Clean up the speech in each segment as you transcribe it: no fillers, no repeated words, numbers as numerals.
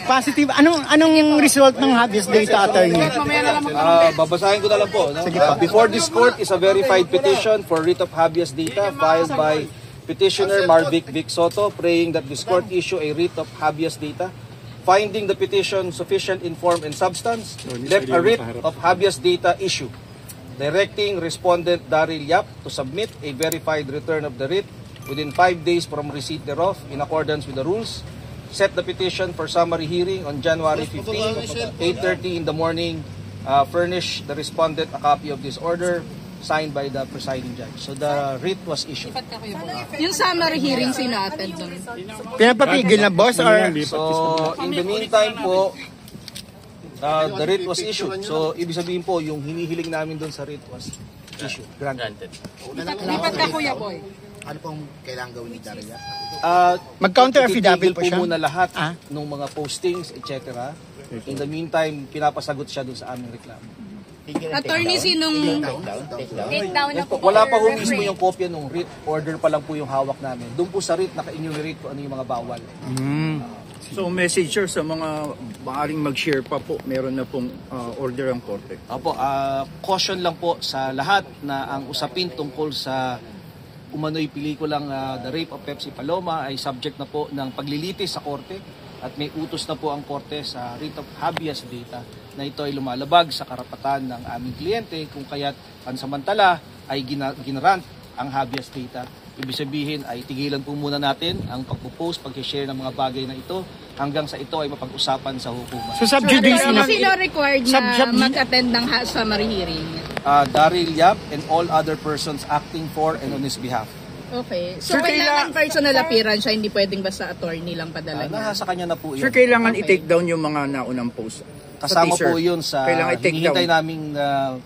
Positive. Anong yung result ng habeas data, attorney? Babasahin ko na lang po. No? Before this court is a verified petition for writ of habeas data filed by petitioner Marvic Vic Soto, praying that this court issue a writ of habeas data. Finding the petition sufficient in form and substance, let a writ of habeas data issue, directing respondent Daryl Yap to submit a verified return of the writ within 5 days from receipt thereof in accordance with the rules. Set the petition for summary hearing on January 15, 8:30 in the morning. Furnish the respondent a copy of this order signed by the presiding judge. So the writ was issued. Yung summary hearing sinatin doon. Pinapatigil na, boss? Or... So in the meantime po, the writ was issued. So ibig sabihin po, yung hinihiling namin doon sa writ was issued. Granted. Lipat ka, Kuya Boy. Ano pong kailangan gawin ni Daryl? Mag-counter affidavit po siya? Muna lahat ng mga postings, etc. In the meantime, pinapasagot siya doon sa aming reklamo. Attorney, sinong... Take down na po. Wala pa ho mismo yung kopya ng writ. Order pa lang po yung hawak namin. Doon po sa writ, naka-enumerate po ano yung mga bawal. So message sir sa mga maaaring mag-share pa po, meron na pong order ang korte. Opo, caution lang po sa lahat na ang usapin tungkol sa umano'y pelikulang The Rape of Pepsi Paloma ay subject na po ng paglilitis sa korte at may utos na po ang korte sa writ of habeas data na ito ay lumalabag sa karapatan ng aming kliyente kung kaya't pansamantala ay ginarant ang habeas data. Ibig sabihin ay tigilan po muna natin ang pagpo-post, pag-share ng mga bagay na ito hanggang sa ito ay mapag-usapan sa hukuman. So subjudice na... Sino required na mag-attend ng summary hearing? Daryl Yap and all other persons acting for and on his behalf. Okay. So kailangan personal appearance siya, hindi pwedeng basta attorney lang padala niya? Nasa kanya na po yun. Sir, kailangan i-take down yung mga naunang post. Kasama po yun sa hinihintay down namin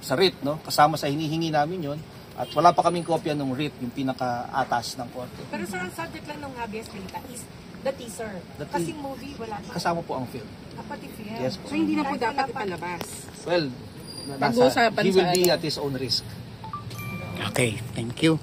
sa writ, no? Kasama sa hinihingi namin yun. At wala pa kaming kopya ng writ, yung pinaka-atas ng korte. Pero sir, ang subject lang ng habeas data is the teaser. Kasi movie, wala pa. Kasama po ang film. Pati film. Yes po. So hindi na po dapat ipalabas? Well, he will be at his own risk. Okay, thank you.